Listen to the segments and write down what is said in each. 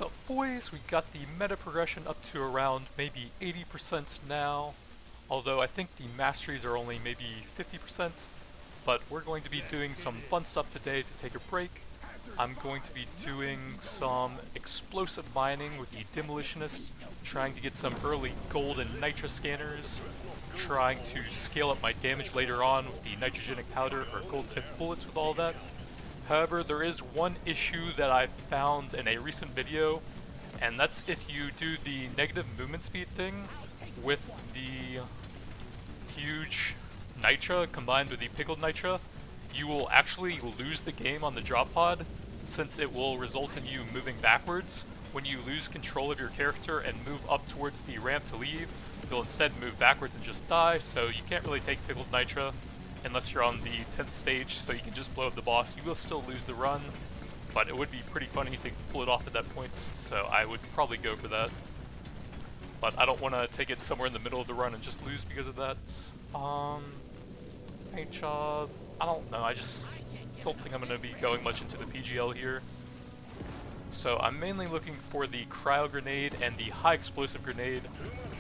What's up, boys? We got the meta progression up to around maybe 80% now, although I think the masteries are only maybe 50%, but we're going to be doing some fun stuff today to take a break. I'm going to be doing some explosive mining with the demolitionists, trying to get some early gold and nitra scanners, trying to scale up my damage later on with the nitrogenic powder or gold tipped bullets with all that. However, there is one issue that I found in a recent video, and that's if you do the negative movement speed thing with the huge nitra combined with the pickled nitra, you will actually lose the game on the drop pod, since it will result in you moving backwards. When you lose control of your character and move up towards the ramp to leave, you'll instead move backwards and just die, so you can't really take pickled nitra unless you're on the 10th stage, so you can just blow up the boss. You will still lose the run, but it would be pretty funny to pull it off at that point, so I would probably go for that. But I don't want to take it somewhere in the middle of the run and just lose because of that. Paint job, I don't know, I just don't think I'm going to be going much into the PGL here. So I'm mainly looking for the cryo grenade and the high explosive grenade.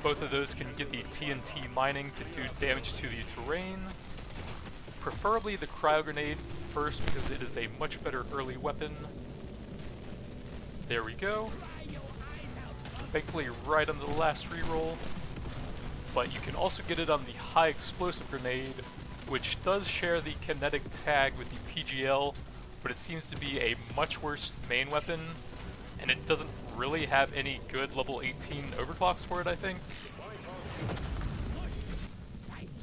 Both of those can get the TNT mining to do damage to the terrain. Preferably the cryo grenade first because it is a much better early weapon. There we go. Thankfully right on the last reroll. But you can also get it on the high explosive grenade, which does share the kinetic tag with the PGL, but it seems to be a much worse main weapon, and it doesn't really have any good level 18 overclocks for it, I think.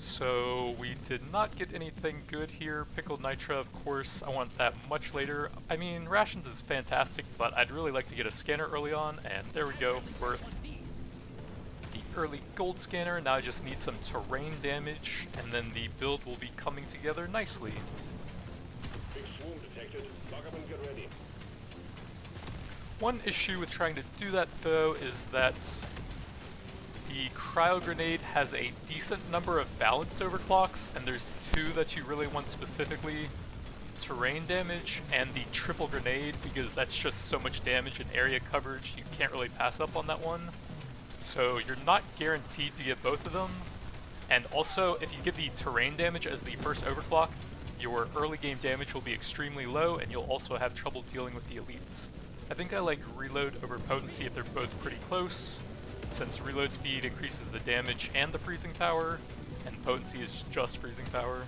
So we did not get anything good here. Pickled nitra, of course, I want that much later. I mean, rations is fantastic, but I'd really like to get a scanner early on, and there we go, worth the early gold scanner. Now I just need some terrain damage, and then the build will be coming together nicely. Big swarm detected. Lock up and get ready. One issue with trying to do that, though, is that the cryo grenade has a decent number of balanced overclocks, and there's two that you really want specifically: terrain damage and the triple grenade, because that's just so much damage and area coverage, you can't really pass up on that one. So you're not guaranteed to get both of them, and also if you get the terrain damage as the first overclock, your early game damage will be extremely low, and you'll also have trouble dealing with the elites. I think I like reload over potency if they're both pretty close, since reload speed increases the damage and the freezing power, and potency is just freezing power.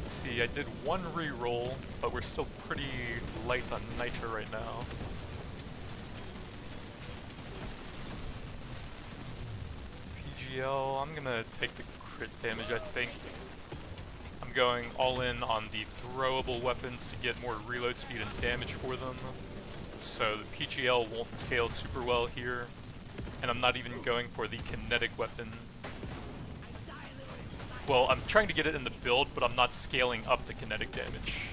Let's see, I did one reroll, but we're still pretty light on nitra right now. PGL, I'm gonna take the crit damage, I think. I'm going all in on the throwable weapons to get more reload speed and damage for them. So the PGL won't scale super well here, and I'm not even going for the kinetic weapon. Well, I'm trying to get it in the build, but I'm not scaling up the kinetic damage.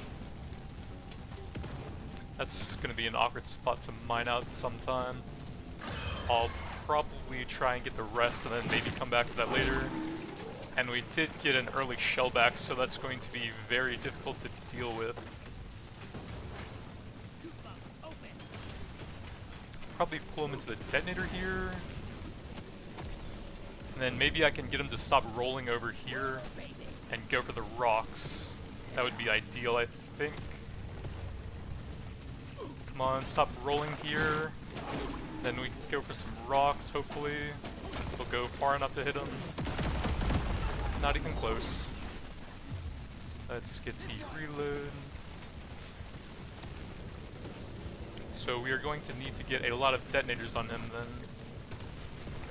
That's gonna be an awkward spot to mine out sometime. I'll probably try and get the rest and then maybe come back to that later. And we did get an early shell back, so that's going to be very difficult to deal with. Probably pull him into the detonator here. And then maybe I can get him to stop rolling over here and go for the rocks. That would be ideal, I think. Come on, stop rolling here. Then we can go for some rocks, hopefully. We'll go far enough to hit him. Not even close. Let's get the reload. So we are going to need to get a lot of detonators on him then.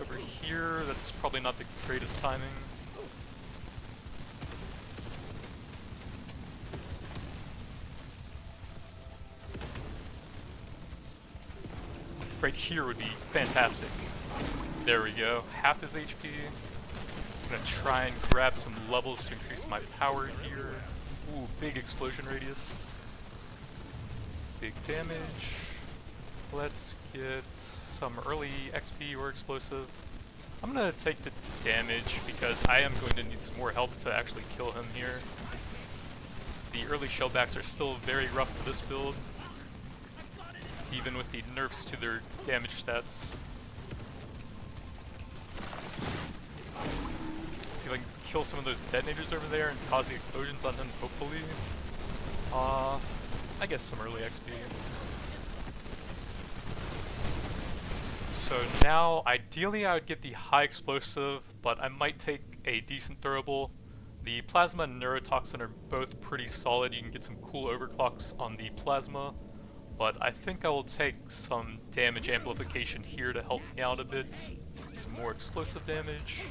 Over here, that's probably not the greatest timing. Right here would be fantastic. There we go, half his HP. I'm gonna try and grab some levels to increase my power here. Ooh, big explosion radius. Big damage. Let's get some early XP or explosive. I'm gonna take the damage because I am going to need some more help to actually kill him here. The early shellbacks are still very rough for this build, even with the nerfs to their damage stats. See if I can kill some of those detonators over there and cause the explosions on him, hopefully. I guess some early XP. So now, ideally I would get the high explosive, but I might take a decent throwable. The plasma and neurotoxin are both pretty solid. You can get some cool overclocks on the plasma, but I think I will take some damage amplification here to help me out a bit. Some more explosive damage.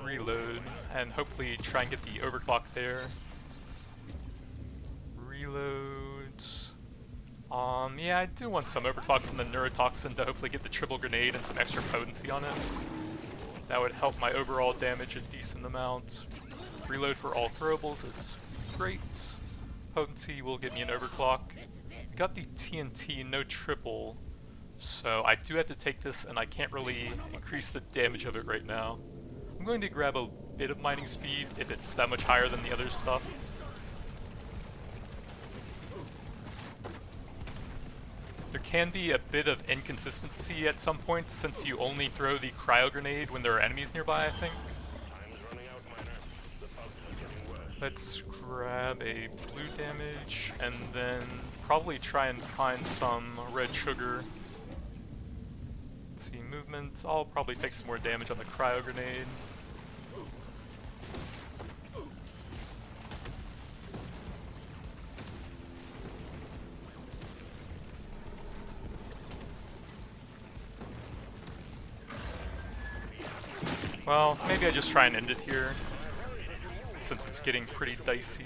Reload, and hopefully try and get the overclock there. Reload. Yeah, I do want some overclocks on the neurotoxin to hopefully get the triple grenade and some extra potency on it. That would help my overall damage a decent amount. Reload for all throwables is great. Potency will get me an overclock. Got the TNT, no triple, so I do have to take this, and I can't really increase the damage of it right now. I'm going to grab a bit of mining speed if it's that much higher than the other stuff. There can be a bit of inconsistency at some points since you only throw the cryo grenade when there are enemies nearby, I think. Let's grab a blue damage and then probably try and find some red sugar. Let's see, movement. I'll probably take some more damage on the cryo grenade. Well, maybe I just try and end it here, since it's getting pretty dicey.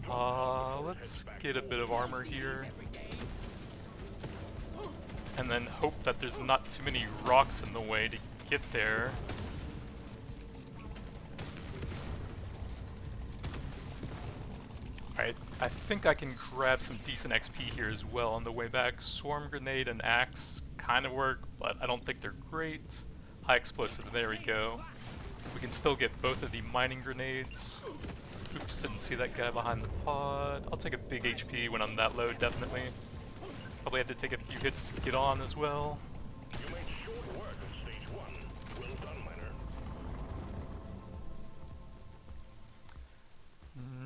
Let's get a bit of armor here. And then hope that there's not too many rocks in the way to get there. Alright, I think I can grab some decent XP here as well on the way back. Swarm grenade and axe kind of work, but I don't think they're great. High explosive, there we go. We can still get both of the mining grenades. Oops, didn't see that guy behind the pod. I'll take a big HP when I'm that low, definitely. Probably have to take a few hits to get on as well. You made short work of stage 1. Well done, miner.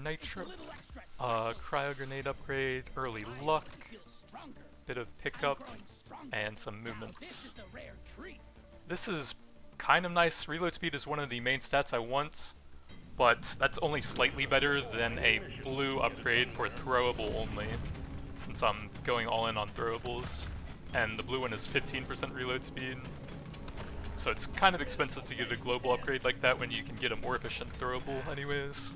Nitro. Cryo grenade upgrade, early luck, bit of pickup, and some movements. This is kind of nice. Reload speed is one of the main stats I want, but that's only slightly better than a blue upgrade for throwable only, since I'm going all in on throwables, and the blue one is 15% reload speed. So it's kind of expensive to get a global upgrade like that when you can get a more efficient throwable anyways.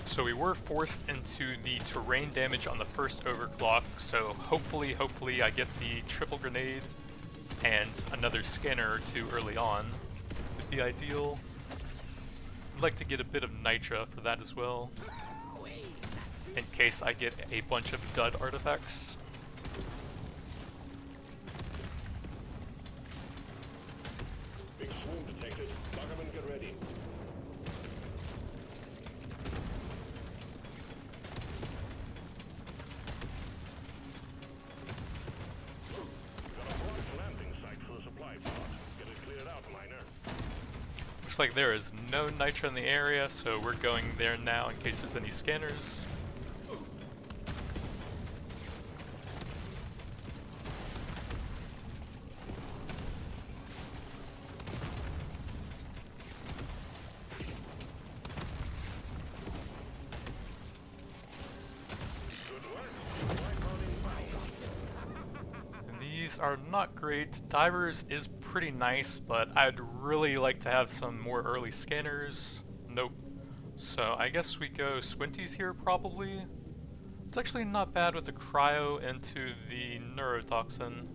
So we were forced into the terrain damage on the first overclock, so hopefully I get the triple grenade and another scanner or two early on. Would be ideal. I'd like to get a bit of nitra for that as well, in case I get a bunch of dud artifacts. Big swarm detected. Buggerman, get ready. Looks like there is no nitra in the area, so we're going there now in case there's any scanners. Are not great. Divers is pretty nice, but I'd really like to have some more early scanners. Nope. So I guess we go squinties here probably. It's actually not bad with the cryo into the neurotoxin,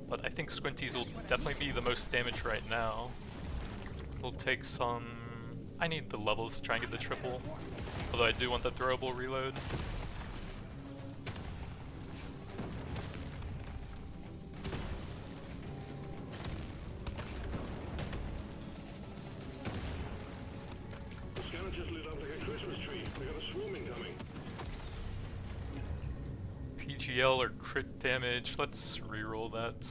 but I think squinties will definitely be the most damage right now. We'll take some I need the levels to try and get the triple, although I do want the throwable reload. The scanner just lit up like a Christmas tree. We got a swarm incoming. PGL or crit damage, let's reroll that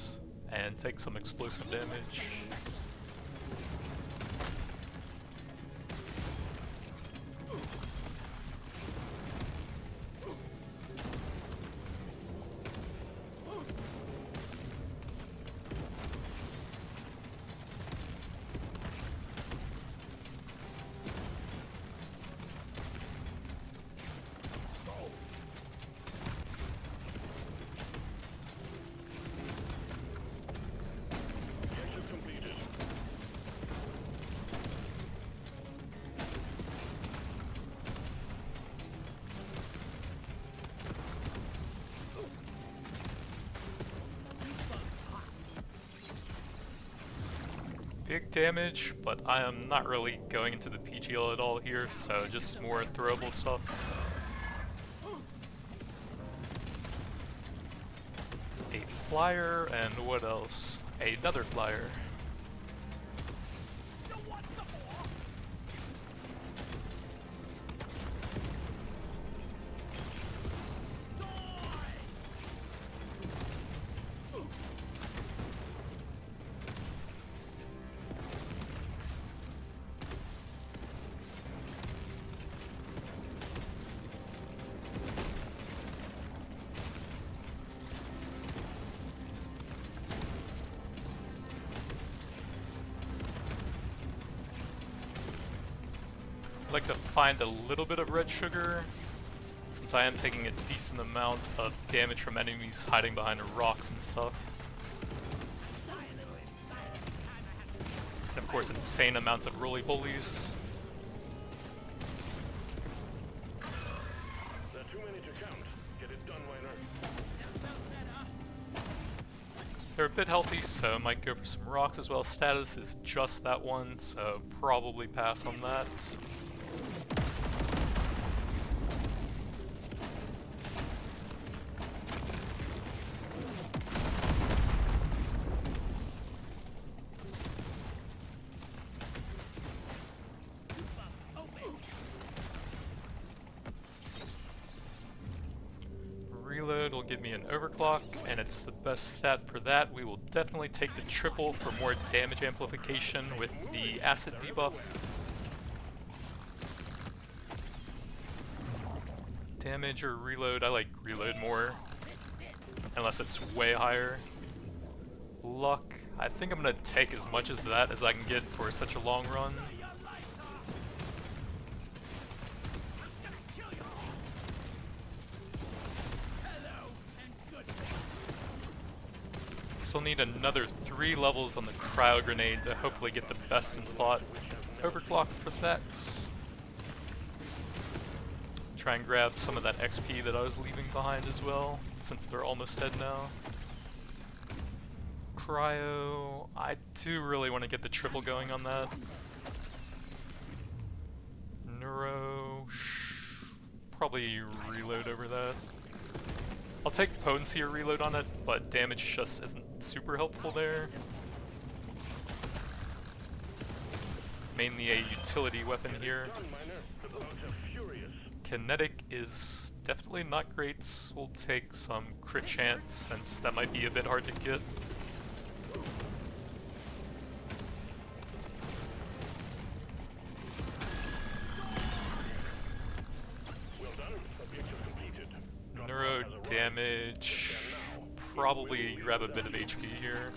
and take some explosive damage. Objective completed. Big damage, but I am not really going into the PGL at all here, so just more throwable stuff. A flyer, and what else? Another flyer. I'd like to find a little bit of red sugar, since I am taking a decent amount of damage from enemies hiding behind rocks and stuff. And of course, insane amounts of roly-polies. There are too many to count. Get it done, Miner. They're a bit healthy, so I might go for some rocks as well. Status is just that one, so probably pass on that. Reload will give me an overclock, and it's the best stat for that. We will definitely take the triple for more damage amplification with the acid debuff. Damage or reload, I like reload more, unless it's way higher. Luck, I think I'm gonna take as much as that as I can get for such a long run. Still need another 3 levels on the cryo grenade to hopefully get the best in slot overclock for that. Try and grab some of that XP that I was leaving behind as well, since they're almost dead now. Cryo, I do really want to get the triple going on that. Neuro, probably reload over that. I'll take potency or reload on it, but damage just isn't super helpful there. Mainly a utility weapon here. Kinetic is definitely not great. We'll take some crit chance since that might be a bit hard to get. Neuro damage, probably grab a bit of HP here.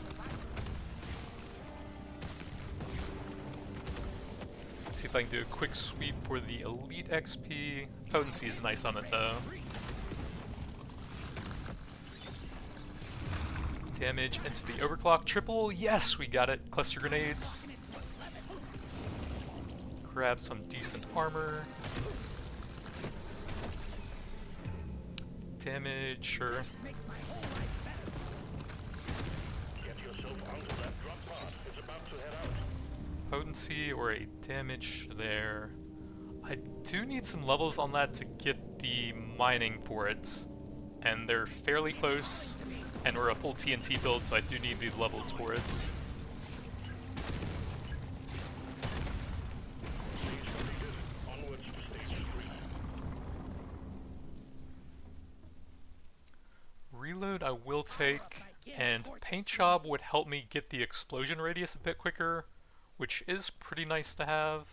See if I can do a quick sweep for the elite XP. Potency is nice on it though. Damage into the overclock triple. Yes, we got it. Cluster grenades. Grab some decent armor. Damage, sure. Get yourself onto that drop pod. It's about to head out. potency or a damage there. I do need some levels on that to get the mining for it, and they're fairly close, and we're a full TNT build, so I do need these levels for it. Reload I will take, and paint job would help me get the explosion radius a bit quicker, which is pretty nice to have.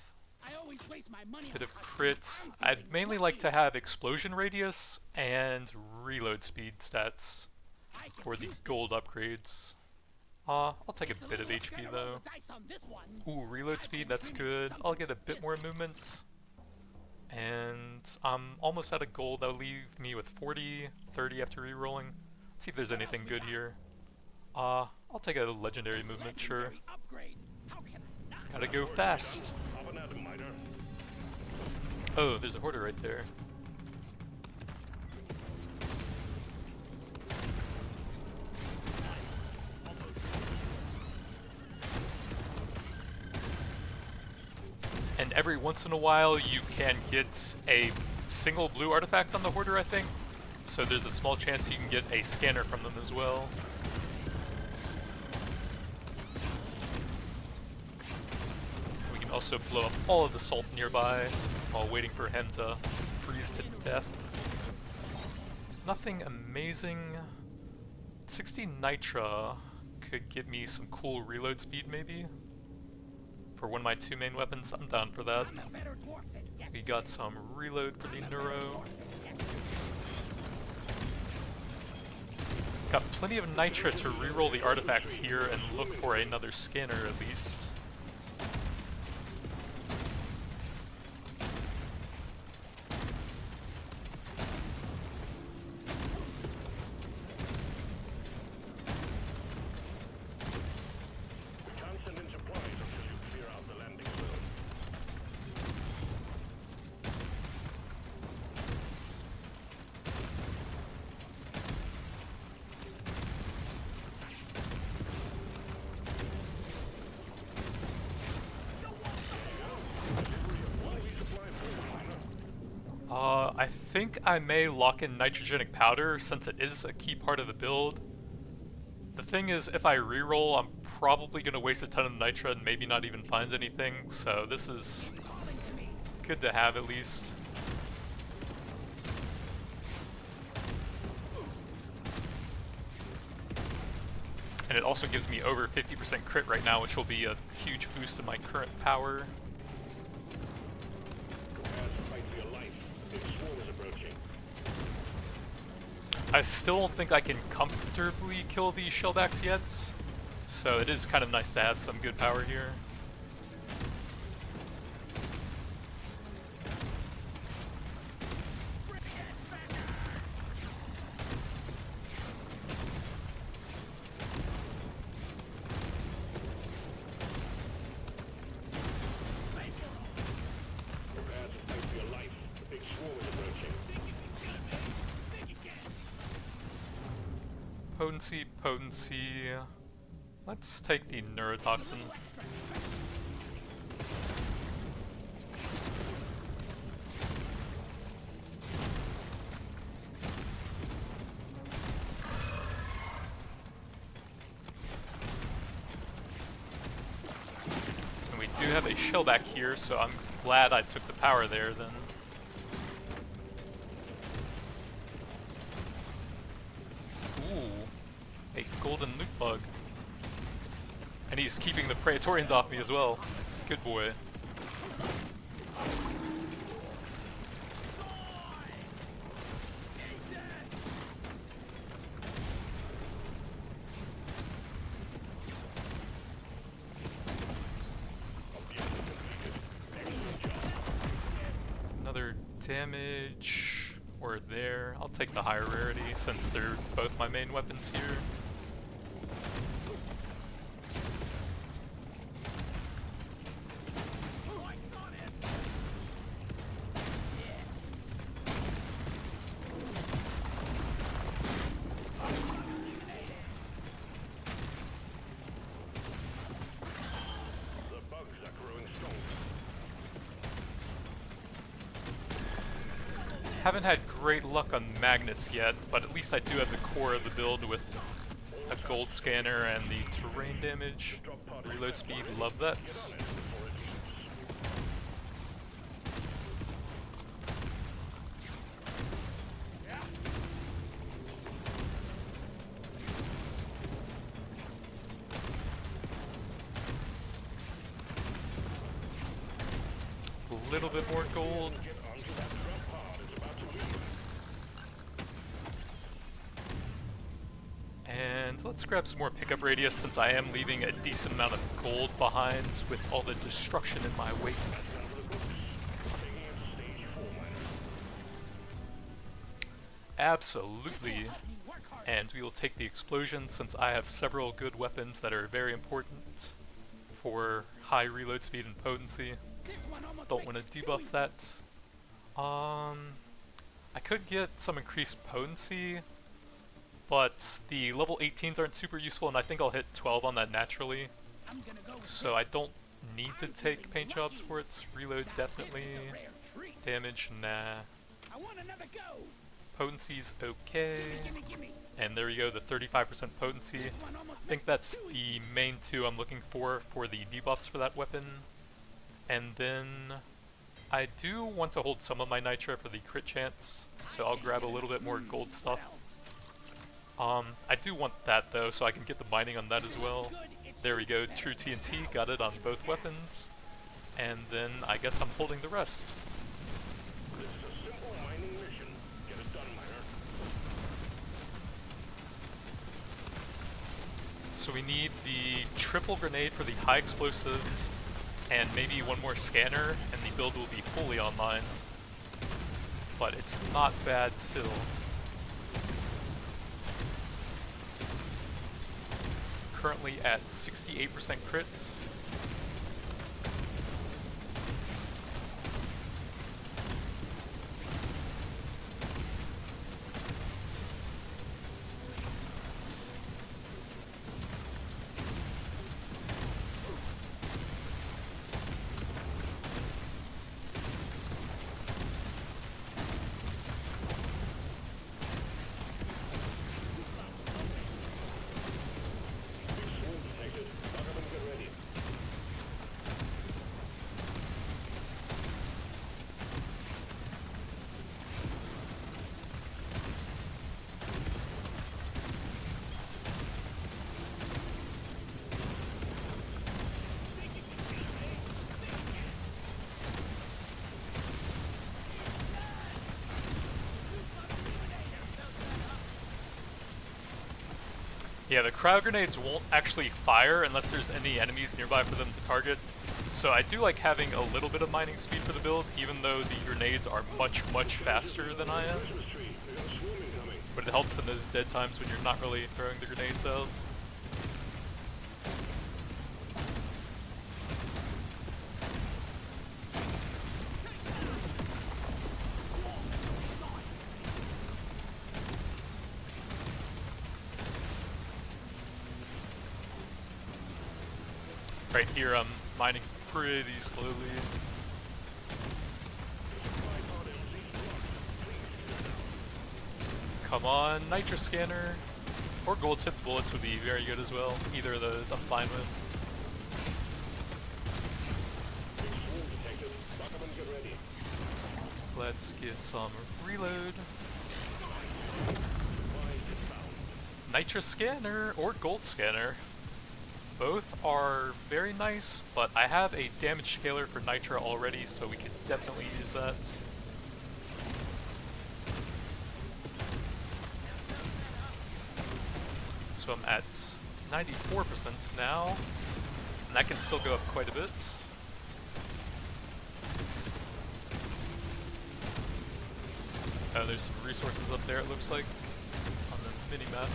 Bit of crits. I'd mainly like to have explosion radius and reload speed stats for the gold upgrades. I'll take a bit of HP though. Ooh, reload speed, that's good. I'll get a bit more movement. And I'm almost out of gold. That'll leave me with 40, 30 after rerolling. Let's see if there's anything good here. I'll take a legendary movement, sure. Gotta go fast. Oh, there's a hoarder right there. And every once in a while you can get a single blue artifact on the hoarder, I think. So there's a small chance you can get a scanner from them as well. We can also blow up all of the salt nearby while waiting for him to freeze to death. Nothing amazing. 60 nitra could get me some cool reload speed maybe. For one of my two main weapons, I'm down for that. We got some reload for the neuro. Got plenty of nitra to reroll the artifacts here and look for another scanner at least. I think I may lock in nitrogenic powder since it is a key part of the build. The thing is, if I reroll, I'm probably going to waste a ton of nitra and maybe not even find anything, so this is good to have at least. And it also gives me over 50% crit right now, which will be a huge boost in my current power. I still don't think I can comfortably kill these shellbacks yet, so it is kind of nice to have some good power here. Potency, potency. Let's take the neurotoxin. And we do have a shellback here, so I'm glad I took the power there then. Golden loot bug. And he's keeping the Praetorians off me as well. Good boy. Another damage or there. I'll take the higher rarity since they're both my main weapons here. Haven't had great luck on magnets yet, but at least I do have the core of the build with a gold scanner and the terrain damage. Reload speed, love that. A little bit more gold. And let's grab some more pickup radius since I am leaving a decent amount of gold behind with all the destruction in my wake. Absolutely. And we will take the explosion since I have several good weapons that are very important for high reload speed and potency. Don't want to debuff that. I could get some increased potency, but the level 18s aren't super useful, and I think I'll hit 12 on that naturally. So I don't need to take paint jobs for it. Reload definitely. Damage, nah. Potency's okay. And there you go, the 35% potency. I think that's the main two I'm looking for the debuffs for that weapon. And then I do want to hold some of my nitra for the crit chance, so I'll grab a little bit more gold stuff. I do want that though, so I can get the mining on that as well. There we go, true TNT, got it on both weapons. And then I guess I'm holding the rest. So we need the triple grenade for the high explosive, and maybe one more scanner, and the build will be fully online. But it's not bad still. Currently at 68% crits. Yeah, the crowd grenades won't actually fire unless there's any enemies nearby for them to target. So I do like having a little bit of mining speed for the build, even though the grenades are much, much faster than I am. But it helps in those dead times when you're not really throwing the grenades out. Right here I'm mining pretty slowly. Come on, nitra scanner. Or gold tipped bullets would be very good as well. Either of those I'm fine with. Let's get some reload. Nitra scanner or gold scanner. Both are very nice, but I have a damage scaler for nitra already, so we could definitely use that. So I'm at 94% now, and that can still go up quite a bit. Oh, there's some resources up there, it looks like, on the mini-map.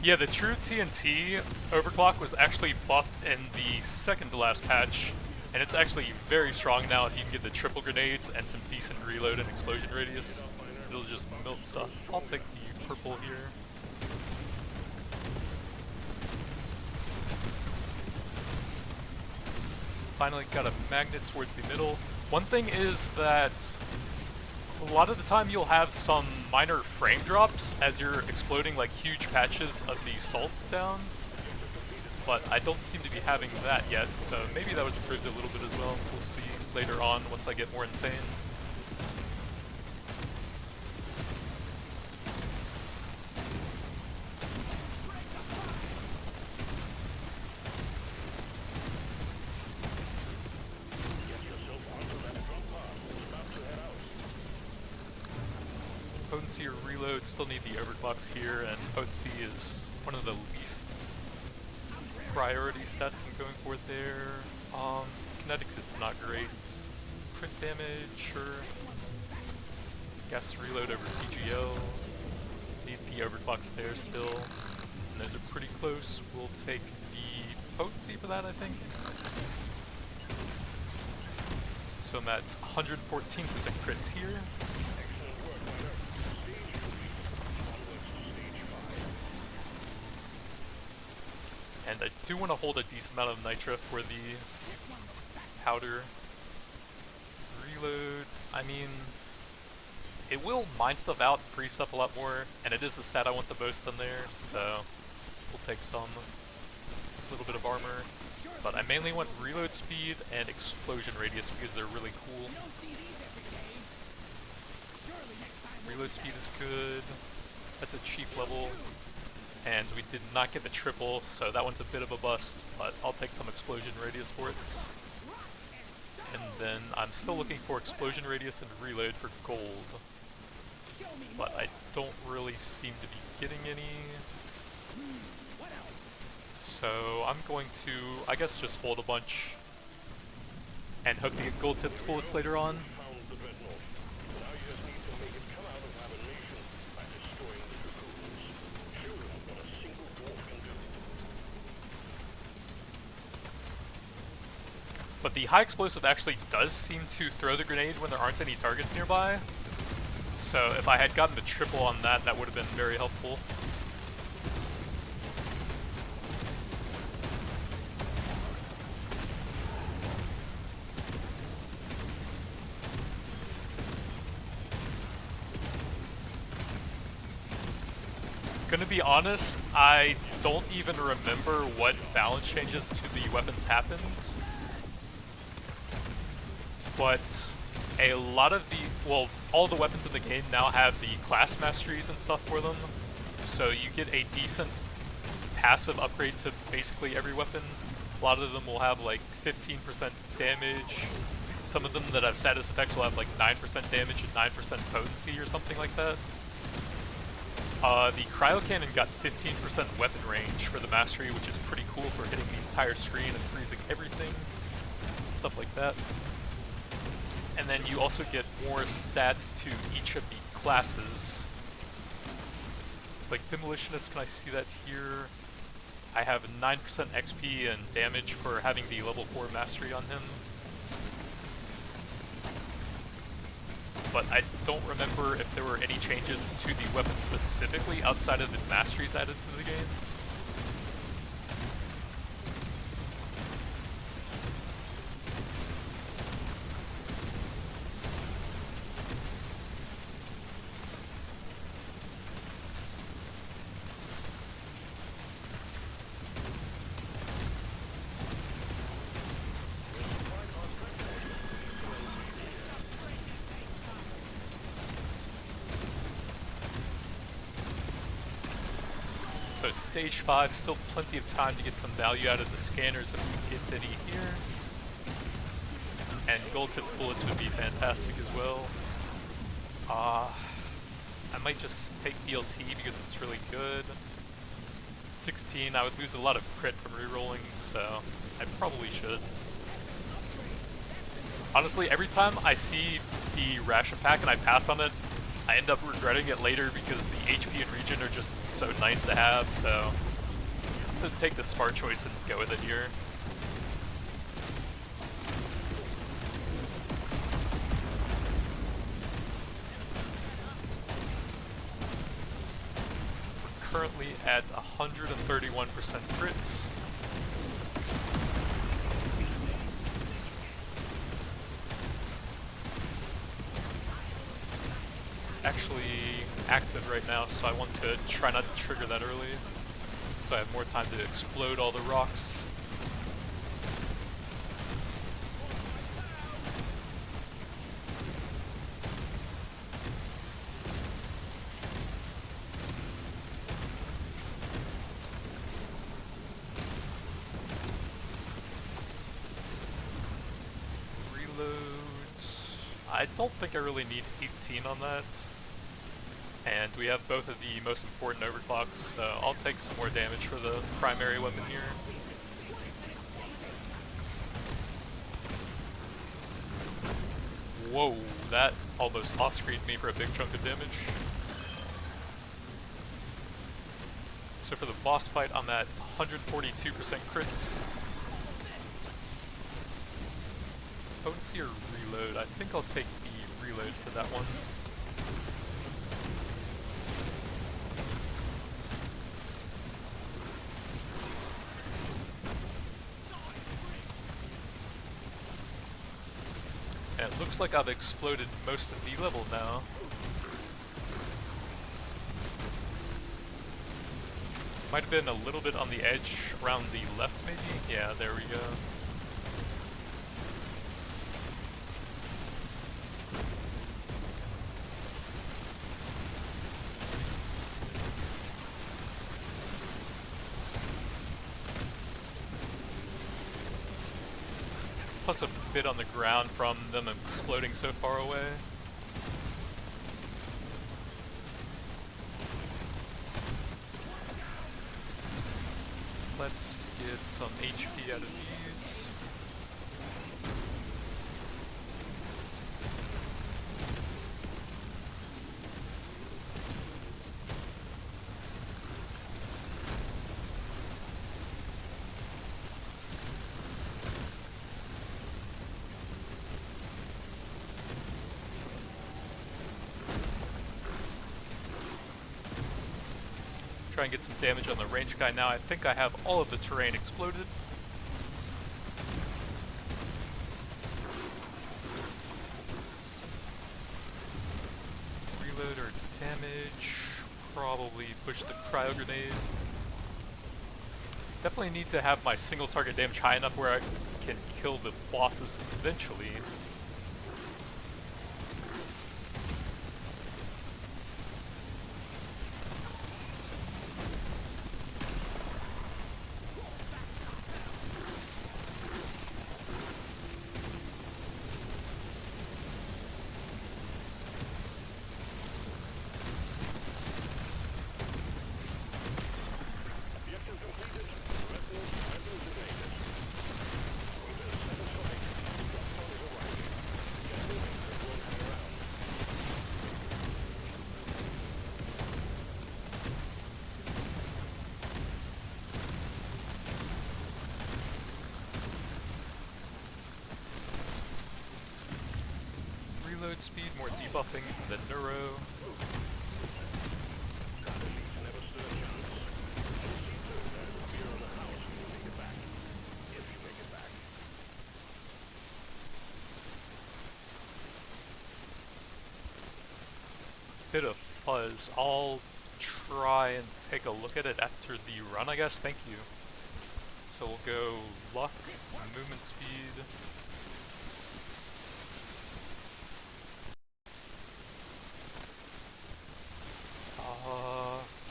Yeah, the true TNT overclock was actually buffed in the second to last patch, and it's actually very strong now if you can get the triple grenades and some decent reload and explosion radius. It'll just melt stuff. I'll take the purple here. Finally got a magnet towards the middle. One thing is that a lot of the time you'll have some minor frame drops as you're exploding like huge patches of the salt down, but I don't seem to be having that yet, so maybe that was improved a little bit as well. We'll see later on once I get more insane. Potency or reload, still need the overclocks here, and potency is one of the least priority stats I'm going for there. Kinetics is not great. Crit damage, sure. Gas reload over PGL. Need the overclocks there still. And those are pretty close. We'll take the potency for that, I think. So I'm at 114% crits here. And I do want to hold a decent amount of nitra for the powder. Reload, I mean, it will mine stuff out, free stuff a lot more, and it is the stat I want the most on there, so we'll take some. A little bit of armor, but I mainly want reload speed and explosion radius because they're really cool. Reload speed is good. That's a cheap level. And we did not get the triple, so that one's a bit of a bust, but I'll take some explosion radius for it. And then I'm still looking for explosion radius and reload for gold, but I don't really seem to be getting any. So I'm going to, I guess, just hold a bunch and hope to get gold tipped bullets later on. But the high explosive actually does seem to throw the grenade when there aren't any targets nearby. So if I had gotten the triple on that, that would have been very helpful. Gonna be honest, I don't even remember what balance changes to the weapons happened. But a lot of the, well, all the weapons in the game now have the class masteries and stuff for them, so you get a decent passive upgrade to basically every weapon. A lot of them will have like 15% damage. Some of them that have status effects will have like 9% damage and 9% potency or something like that. The cryo cannon got 15% weapon range for the mastery, which is pretty cool for hitting the entire screen and freezing everything, stuff like that. And then you also get more stats to each of the classes. So like Demolitionist, can I see that here? I have 9% XP and damage for having the level 4 mastery on him. But I don't remember if there were any changes to the weapon specifically outside of the masteries added to the game. So stage 5, still plenty of time to get some value out of the scanners if we get any here. And gold tipped bullets would be fantastic as well. I might just take BLT because it's really good. 16, I would lose a lot of crit from rerolling, so I probably should. Honestly, every time I see the ration pack and I pass on it, I end up regretting it later because the HP and regen are just so nice to have, so I'm gonna take the smart choice and go with it here. We're currently at 131% crits. Actually active right now, so I want to try not to trigger that early, so I have more time to explode all the rocks. Reload. I don't think I really need 18 on that. And we have both of the most important overclocks, so I'll take some more damage for the primary weapon here. Whoa, that almost off-screened me for a big chunk of damage. So for the boss fight, I'm at 142% crits. Potency or reload? I think I'll take the reload for that one. And it looks like I've exploded most of the level now. Might have been a little bit on the edge around the left maybe? Yeah, there we go. Plus a bit on the ground from them exploding so far away. Let's get some HP out of these. Try and get some damage on the range guy now. I think I have all of the terrain exploded. Reload or damage. Probably push the cryo grenade. Definitely need to have my single target damage high enough where I can kill the bosses eventually. Reload speed, more debuffing than neuro. Bit of fuzz. I'll try and take a look at it after the run, I guess. Thank you. So we'll go luck, movement speed.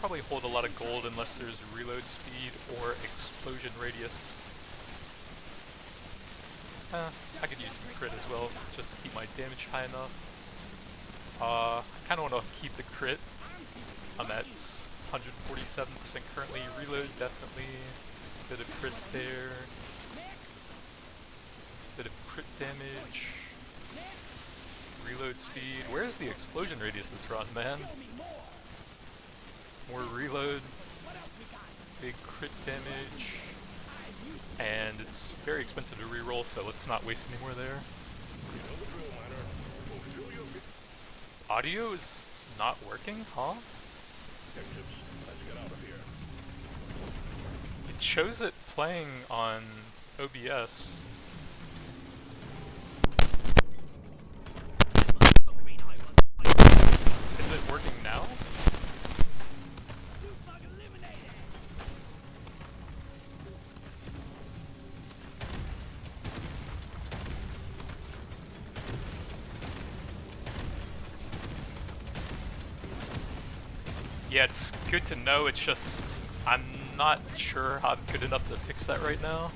Probably hold a lot of gold unless there's reload speed or explosion radius. I could use some crit as well, just to keep my damage high enough. I kind of want to keep the crit. I'm at 147% currently. Reload definitely. Bit of crit there. Bit of crit damage. reload speed. Where's the explosion radius this run, man? More reload. Big crit damage. And it's very expensive to reroll, so let's not waste any more there. Audio is not working, huh? It shows it playing on OBS. Is it working now? Yeah, it's good to know, it's just, I'm not sure how I'm good enough to fix that right now.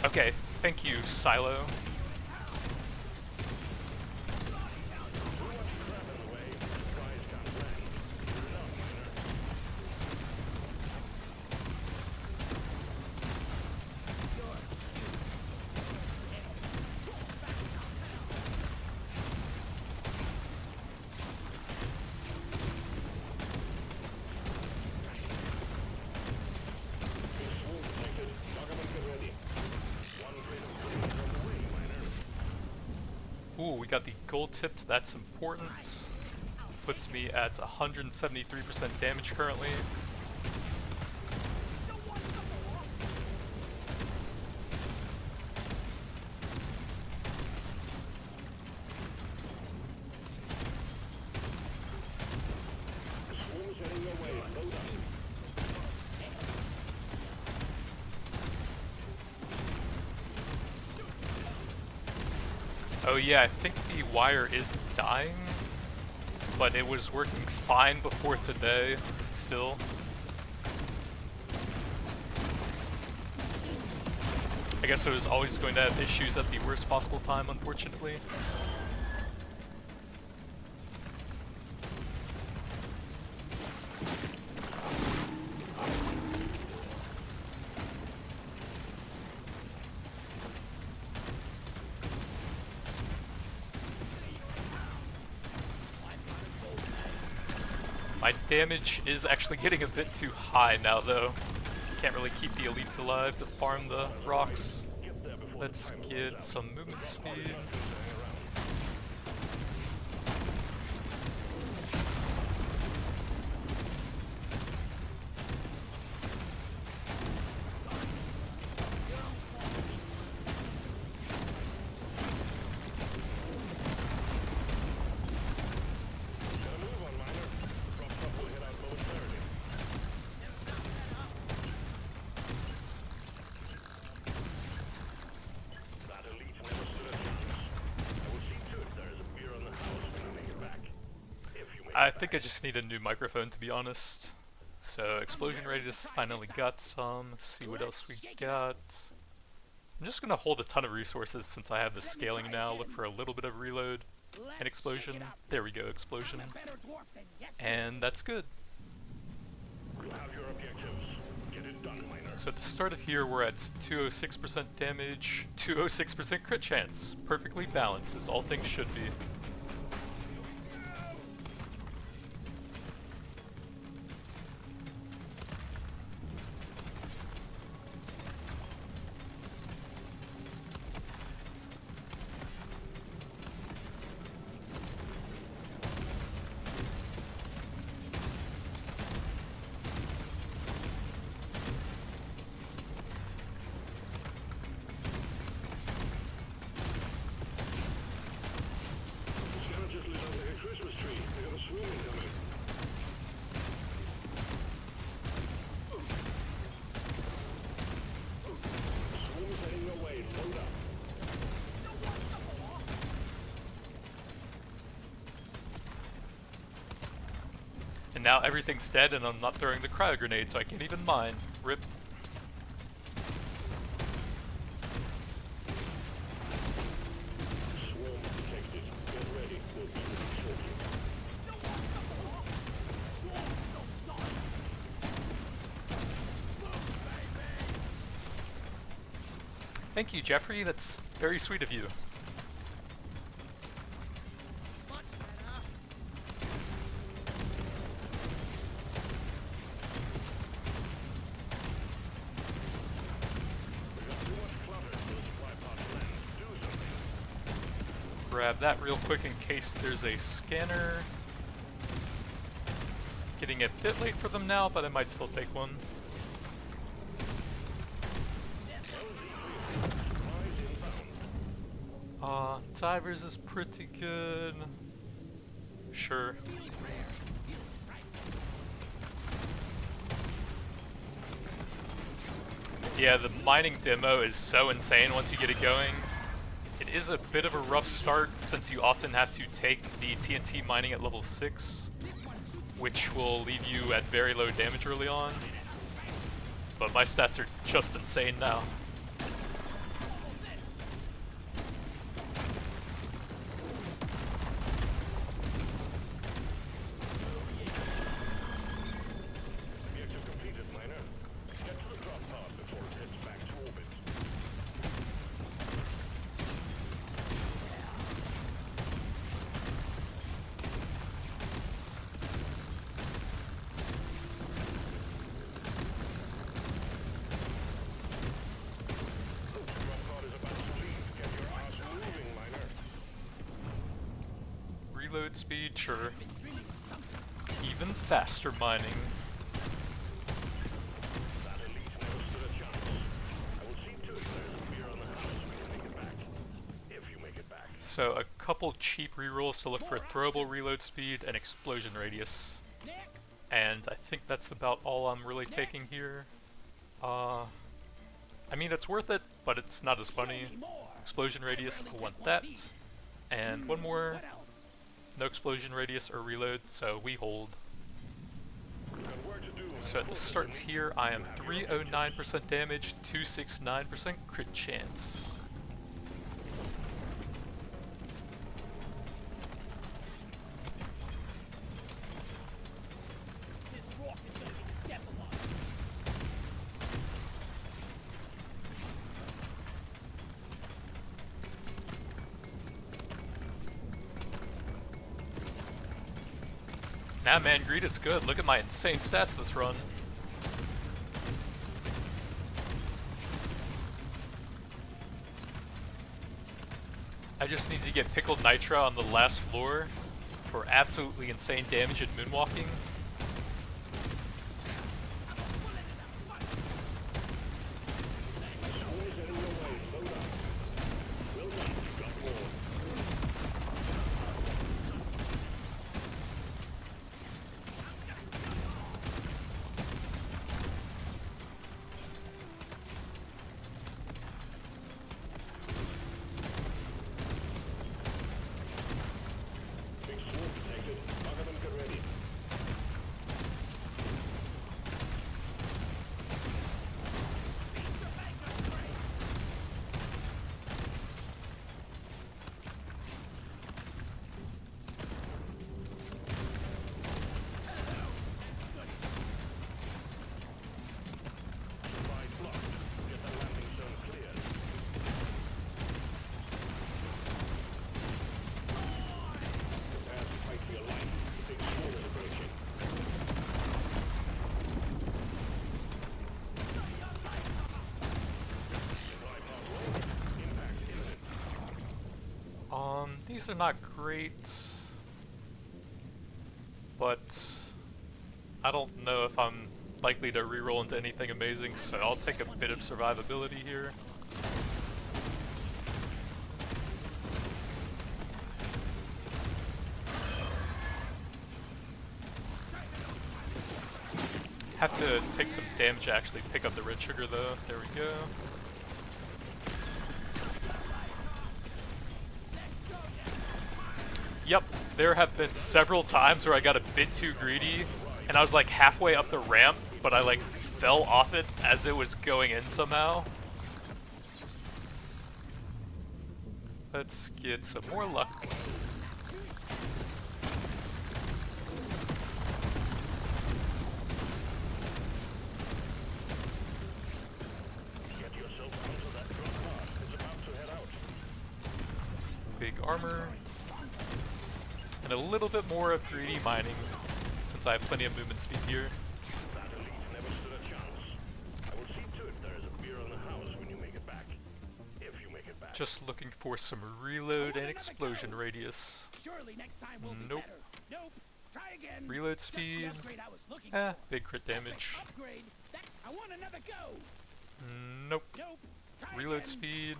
Okay, thank you, Silo. Ooh, we got the gold tipped, that's important. Puts me at 173% damage currently. Oh yeah, I think the wire is dying, but it was working fine before today, still. I guess it was always going to have issues at the worst possible time, unfortunately. My damage is actually getting a bit too high now, though. Can't really keep the elites alive to farm the rocks. Let's get some movement speed. I think I just need a new microphone, to be honest. So, explosion radius finally got some. Let's see what else we got. I'm just gonna hold a ton of resources since I have the scaling now. Look for a little bit of reload and explosion. There we go, explosion. And that's good. So at the start of here, we're at 206% damage, 206% crit chance. Perfectly balanced, as all things should be. And now everything's dead and I'm not throwing the cryo grenade, so I can't even mine. RIP. Thank you, Jeffrey. That's very sweet of you. Grab that real quick in case there's a scanner. Getting a bit late for them now, but I might still take one. Divers is pretty good. Sure. Yeah, the mining demo is so insane once you get it going. It is a bit of a rough start since you often have to take the TNT mining at level 6, which will leave you at very low damage early on. But my stats are just insane now. Reload speed, sure. Even faster mining. So a couple cheap rerolls to look for throwable reload speed and explosion radius. And I think that's about all I'm really taking here. I mean, it's worth it, but it's not as funny. Explosion radius, I want that. And one more. No explosion radius or reload, so we hold. So at the starts here, I am 309% damage, 269% crit chance. Nah, man, greed is good. Look at my insane stats this run. I just need to get Pickled Nitra on the last floor for absolutely insane damage and moonwalking. These are not great, but I don't know if I'm likely to reroll into anything amazing, so I'll take a bit of survivability here. Have to take some damage to actually pick up the red sugar though. There we go. Yep, there have been several times where I got a bit too greedy, and I was like halfway up the ramp, but I like fell off it as it was going in somehow. Let's get some more luck. big armor, and a little bit more of greedy mining, since I have plenty of movement speed here. That elite never stood a chance. I will see to it there is a beer on the house when you make it back. If you make it back. Just looking for some reload and explosion radius. Surely next time will be Nope. better. Nope. Try again. Reload Just the speed. upgrade I was looking Eh, for. big crit damage. Upgrade. I want another go. Nope. Nope. Try Reload again. speed.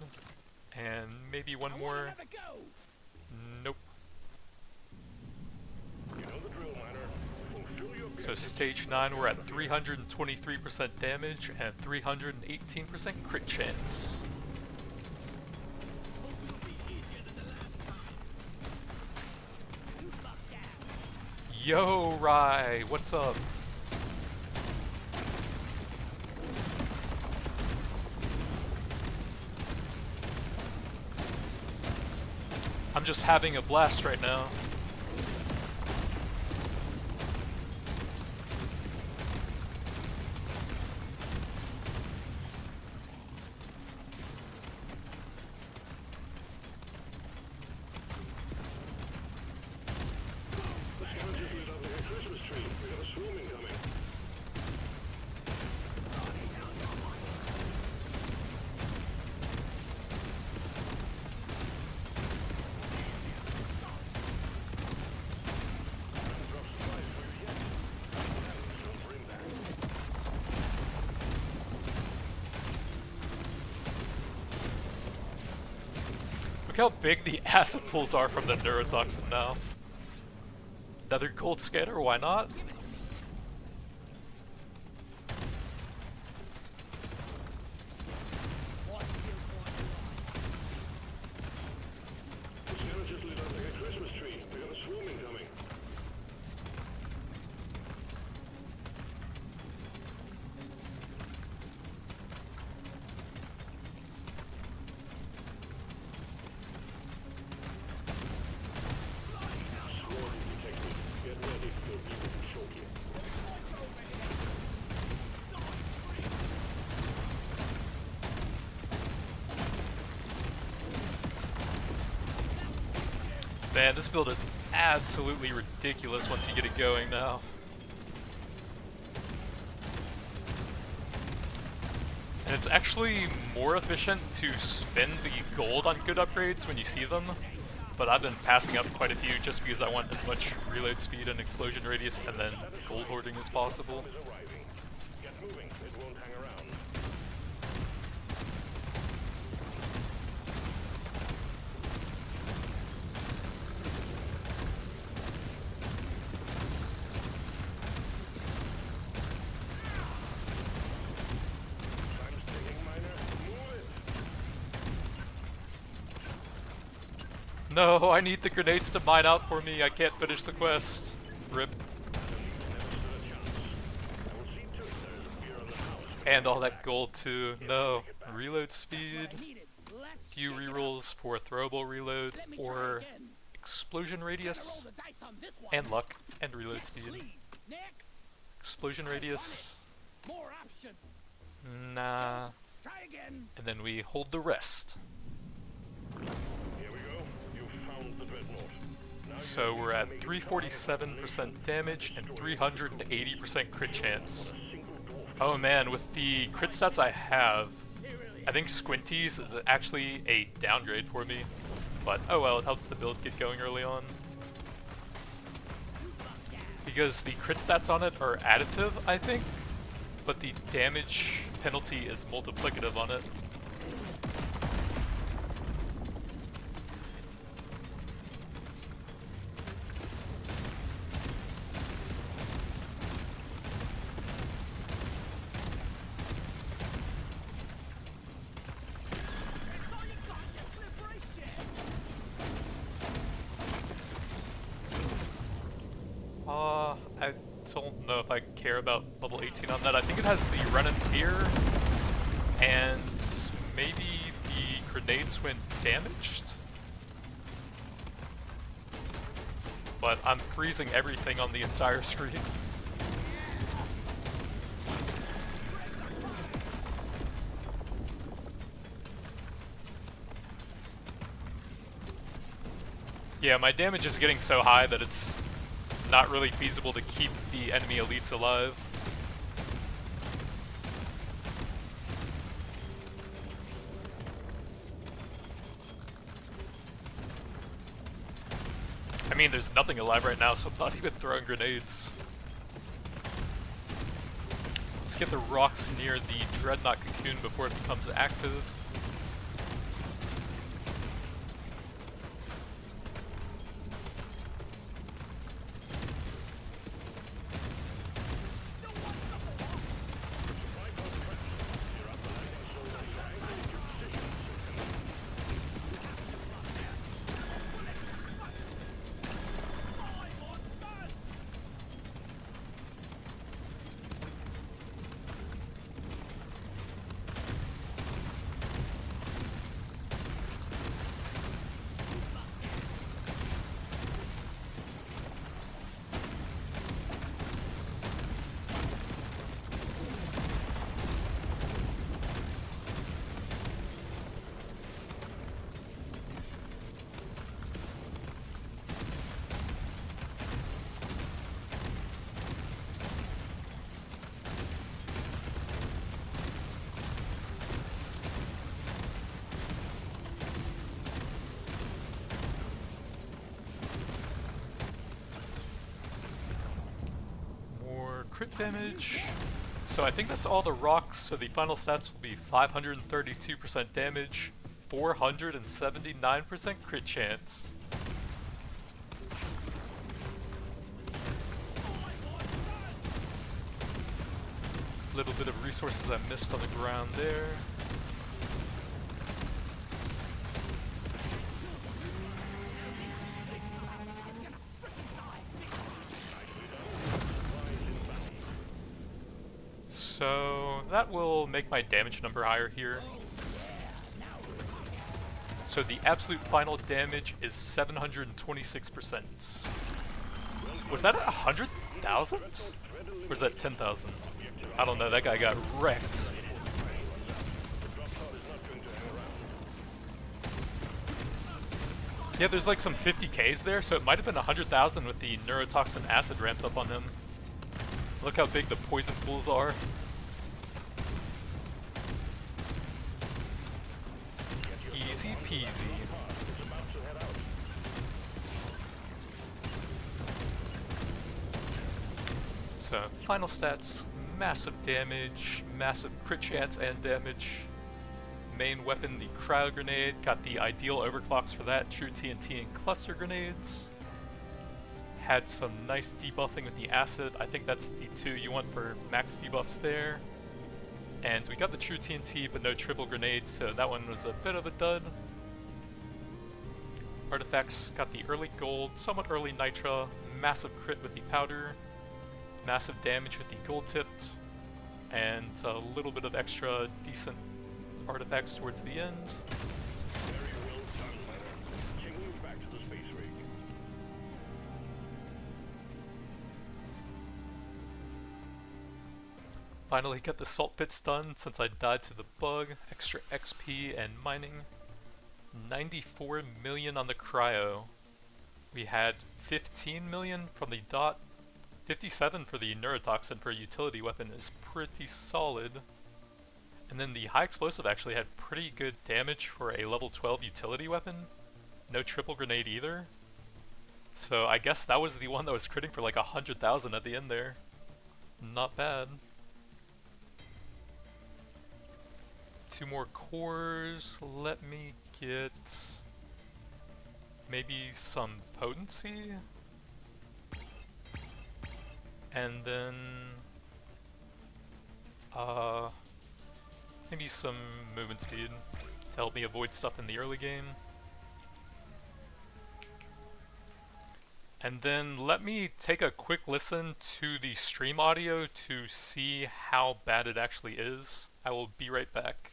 And maybe one I want more. another go. Nope. You know the drill, miner. Fulfill your So stage 9 we're at 323% damage and 318% crit chance. Yo, Rai, what's up? I'm just having a blast right now. The scavengers lit up like a Christmas tree. We got a swarm incoming. Drop supplies for you yet. Don't bring that. Look how big the acid pools are from the neurotoxin now. Another gold scanner, why not? The scavengers lit up like a Christmas tree. We got a swarm incoming. Swarm detected. Get ready. They'll be with you shortly. Man, this build is absolutely ridiculous once you get it going now. And it's actually more efficient to spend the gold on good upgrades when you see them, but I've been passing up quite a few just because I want as much reload speed and explosion radius and then gold hoarding as possible. Is arriving. Get moving. It won't hang around. Time's ticking, miner. Move it. No, I need the grenades to mine out for me. I can't finish the quest. Rip. And all that gold too. No. Reload speed. Let's Few shake it up. rerolls for throwable reload Let me try or again. explosion Gotta radius roll the dice on this one. and luck and reload Yes, speed. please. Next. Explosion radius. More options. Nah. Try again. And then we hold the rest. Here we go. You found the dreadnought. Now you So need we're to at make it 347% damage and 380% crit chance. a single dwarf. Oh man, with the crit stats I have, I think Squinties is actually a downgrade for me. But oh well, it helps the build get going early on. Because the crit stats on it are additive, I think, but the damage penalty is multiplicative on it. I don't know if I care about level 18 on that. I think it has the run and fear, and maybe the grenades when damaged? But I'm freezing everything on the entire screen. Yeah, my damage is getting so high that it's not really feasible to keep the enemy elites alive. I mean, there's nothing alive right now, so I'm not even throwing grenades. Let's get the rocks near the Dreadnought cocoon before it becomes active. Crit damage. So I think that's all the rocks, so the final stats will be 532% damage, 479% crit chance. Little bit of resources I missed on the ground there. So that will make my damage number higher here. So the absolute final damage is 726%. Was that 100,000? Or is that 10,000? I don't know, that guy got wrecked. Yeah, there's like some 50Ks there, so it might have been 100,000 with the neurotoxin acid ramped up on him. Look how big the poison pools are. Easy peasy. So, final stats, massive damage, massive crit chance and damage. Main weapon, the cryo grenade, got the ideal overclocks for that, true TNT and cluster grenades. Had some nice debuffing with the acid, I think that's the two you want for max debuffs there. And we got the true TNT but no triple grenades, so that one was a bit of a dud. Artifacts, got the early gold, somewhat early nitra, massive crit with the powder, massive damage with the gold tipped, and a little bit of extra decent artifacts towards the end. Very well done, Leonard. Taking you back to the space rig. Finally got the salt pits done since I died to the bug, extra XP and mining. 94 million on the cryo. We had 15 million from the dot, 57 for the neurotoxin for a utility weapon is pretty solid. And then the high explosive actually had pretty good damage for a level 12 utility weapon. No triple grenade either. So I guess that was the one that was critting for like 100,000 at the end there. Not bad. 2 more cores. Let me get maybe some potency. And then maybe some movement speed to help me avoid stuff in the early game. And then let me take a quick listen to the stream audio to see how bad it actually is. I will be right back.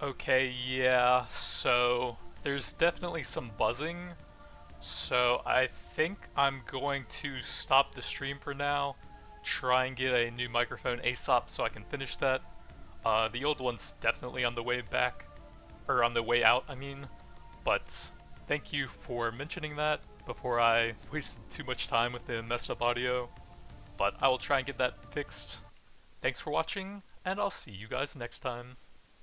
Okay, yeah, so there's definitely some buzzing, so I think I'm going to stop the stream for now, try and get a new microphone ASAP so I can finish that. The old one's definitely on the way back, or on the way out, I mean, but thank you for mentioning that before I wasted too much time with the messed up audio, but I will try and get that fixed. Thanks for watching, and I'll see you guys next time.